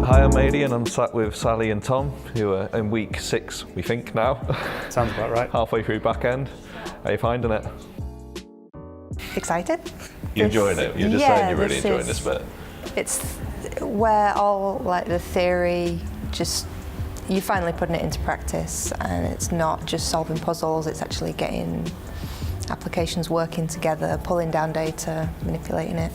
Hi, I'm Adie and I'm sat with Sally and Tom, who are in week 6, we think now. Sounds about right. Halfway through back end. How are you finding it? Excited. You're enjoying it? You're just saying you're really enjoying this bit. It's where all like the theory, just you're finally putting it into practice, and it's not just solving puzzles, it's actually getting applications working together, pulling down data, manipulating it,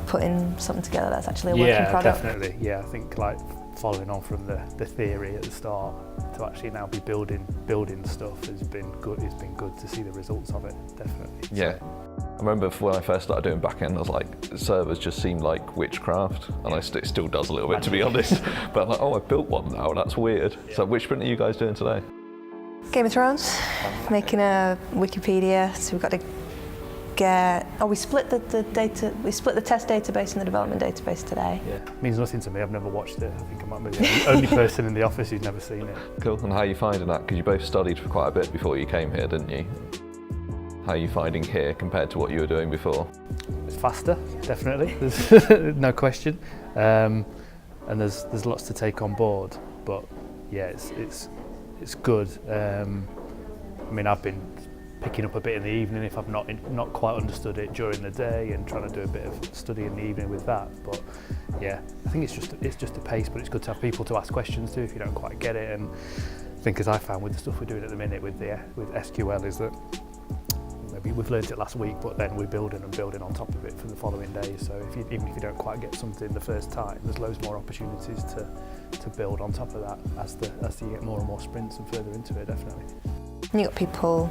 putting something together that's actually a working product. Yeah, definitely. Yeah, I think like following on from the theory at the start to actually now be building stuff has been good. It's been good to see the results of it, definitely. Yeah. So. I remember when I first started doing back end, I was like, servers just seemed like witchcraft, and it still does a little bit, to be honest. But I'm like, oh, I built one now, that's weird. Yeah. So which sprint are you guys doing today? Game of Thrones, making a Wikipedia, so we've got to get, we split the data, we split the test database and the development database today. Yeah, it means nothing to me, I've never watched it. I think I might be the only person in the office who's never seen it. Cool, and how are you finding that? Because you both studied for quite a bit before you came here, didn't you? How are you finding here compared to what you were doing before? It's faster, definitely, there's no question. And there's lots to take on board, but yeah, it's good. I mean, I've been picking up a bit in the evening if I've not quite understood it during the day, and trying to do a bit of study in the evening with that. But yeah, I think it's just a pace, but it's good to have people to ask questions to if you don't quite get it. And I think, as I found with the stuff we're doing at the minute with SQL, is that maybe we've learned it last week, but then we're building on top of it for the following days. So even if you don't quite get something the first time, there's loads more opportunities to build on top of that as you get more and more sprints and further into it, definitely. And you've got people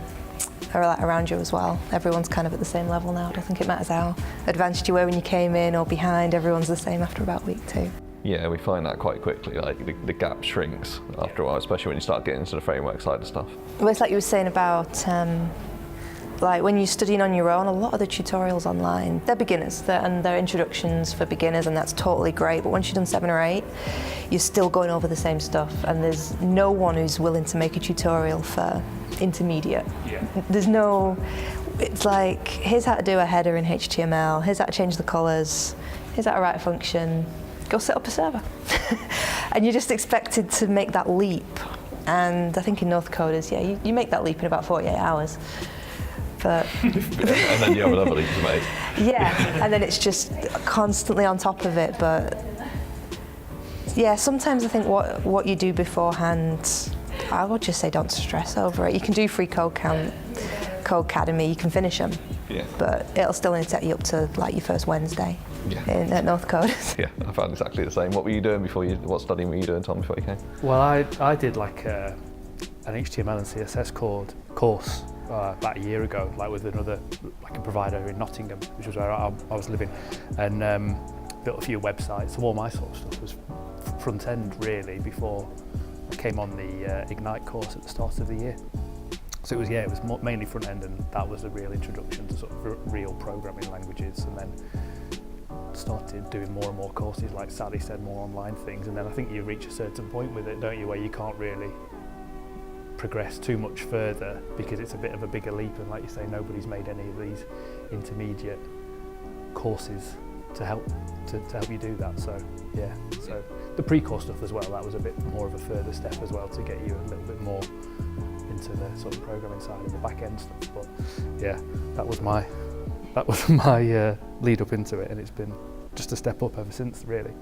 who are like around you as well. Everyone's kind of at the same level now. I don't think it matters how advanced you were when you came in or behind, everyone's the same after about week 2. Yeah, we find that quite quickly, like the gap shrinks after a while, especially when you start getting into the framework side of stuff. Well, it's like you were saying about like when you're studying on your own, a lot of the tutorials online, they're beginners, and they're introductions for beginners, and that's totally great. But once you've done 7 or 8, you're still going over the same stuff, and there's no one who's willing to make a tutorial for intermediate. Yeah. There's no, it's like, here's how to do a header in HTML, here's how to change the colors, here's how to write a function, go set up a server. And you're just expected to make that leap. And I think in Northcoders, yeah, you make that leap in about 48 hours. But and then you have another leap to make. Yeah, and then it's just constantly on top of it. But yeah, sometimes I think what you do beforehand, I would just say don't stress over it. You can do free Codecademy, you can finish them. Yeah. But it'll still only take you up to like your first Wednesday at Northcoders. Yeah, I found exactly the same. What were you doing what studying were you doing, Tom, before you came? Well, I did like an HTML and CSS course about a year ago, like with another, like a provider in Nottingham, which was where I was living, and built a few websites. So all my sort of stuff was front end really before I came on the Ignite course at the start of the year. So it was mainly front end, and that was a real introduction to sort of real programming languages, and then started doing more and more courses, like Sally said, more online things, and then I think you reach a certain point with it, don't you, where you can't really progress too much further because it's a bit of a bigger leap, and like you say, nobody's made any of these intermediate courses to help you do that. So yeah, so the pre-course stuff as well, that was a bit more of a further step as well to get you a little bit more into the sort of programming side and the back end stuff. But yeah, that was my lead up into it, and it's been just a step up ever since, really.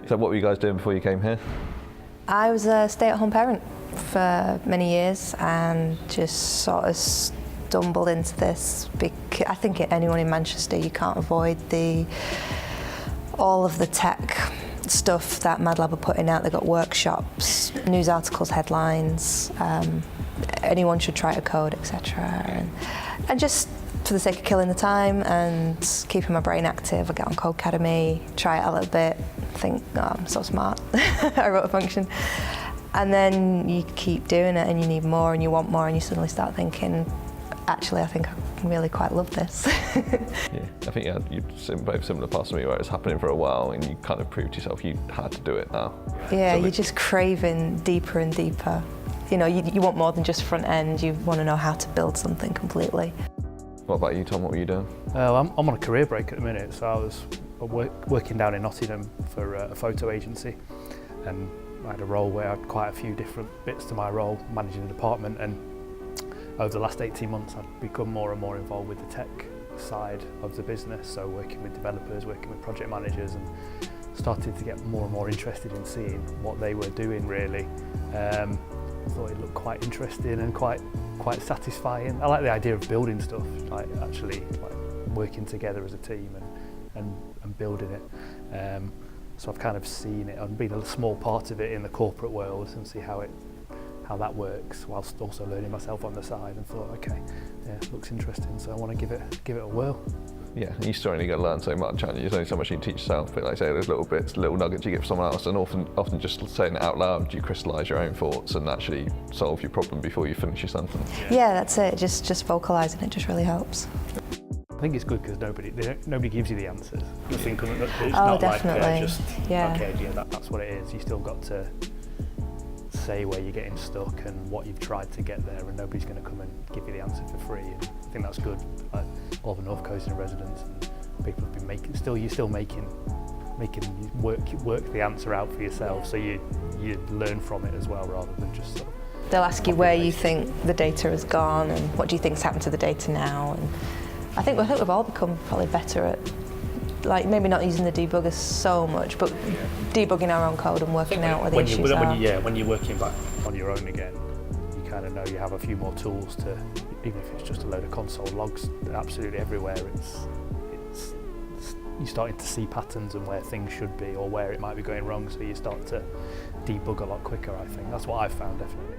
So what were you guys doing before you came here? I was a stay-at-home parent for many years, and just sort of stumbled into this. I think anyone in Manchester, you can't avoid all of the tech stuff that MadLab are putting out. They've got workshops, news articles, headlines, anyone should try to code, etc. And just for the sake of killing the time and keeping my brain active, I get on Codecademy, try it a little bit, think, oh, I'm so smart, I wrote a function. And then you keep doing it and you need more and you want more, and you suddenly start thinking, actually, I think I really quite love this. Yeah, I think you're both similar parts to me, where it's happening for a while and you kind of proved to yourself you had to do it now. Yeah, you're just craving deeper and deeper. You know, you want more than just front end, you want to know how to build something completely. What about you, Tom? What were you doing? I'm on a career break at the minute, so I was working down in Nottingham for a photo agency, and I had a role where I had quite a few different bits to my role, managing a department, and over the last 18 months I've become more and more involved with the tech side of the business, so working with developers, working with project managers, and started to get more and more interested in seeing what they were doing really. I thought it looked quite interesting and quite satisfying. I like the idea of building stuff, like actually like working together as a team and building it. So I've kind of seen it and been a small part of it in the corporate world and see how that works, whilst also learning myself on the side, and thought, okay, yeah, it looks interesting, so I want to give it a whirl. Yeah, you still only going to learn so much, aren't you? There's only so much you can teach yourself, but like I say, there's little bits, little nuggets you give someone else, and often just saying it out loud, you crystallise your own thoughts and actually solve your problem before you finish your sentence. Yeah, that's it. Just vocalising it just really helps. I think it's good because nobody gives you the answers. I think it's Oh, not definitely. like just Yeah. okay, yeah, that's what it is. You still got to say where you're getting stuck and what you've tried to get there, and nobody's going to come and give you the answer for free. And I think that's good. Like all the Northcoders in residence, and people have been you're still making work the answer out for yourself, so you learn from it as well, rather than just sort of. They'll ask you where you think the data has gone and what do you think's happened to the data now. And I think we've all become probably better at, like, maybe not using the debugger so much, but debugging our own code and working out where the issues are. When you're working back on your own again, you kind of know you have a few more tools to, even if it's just a load of console logs absolutely everywhere, you're starting to see patterns and where things should be or where it might be going wrong, so you start to debug a lot quicker. I think that's what I've found, definitely.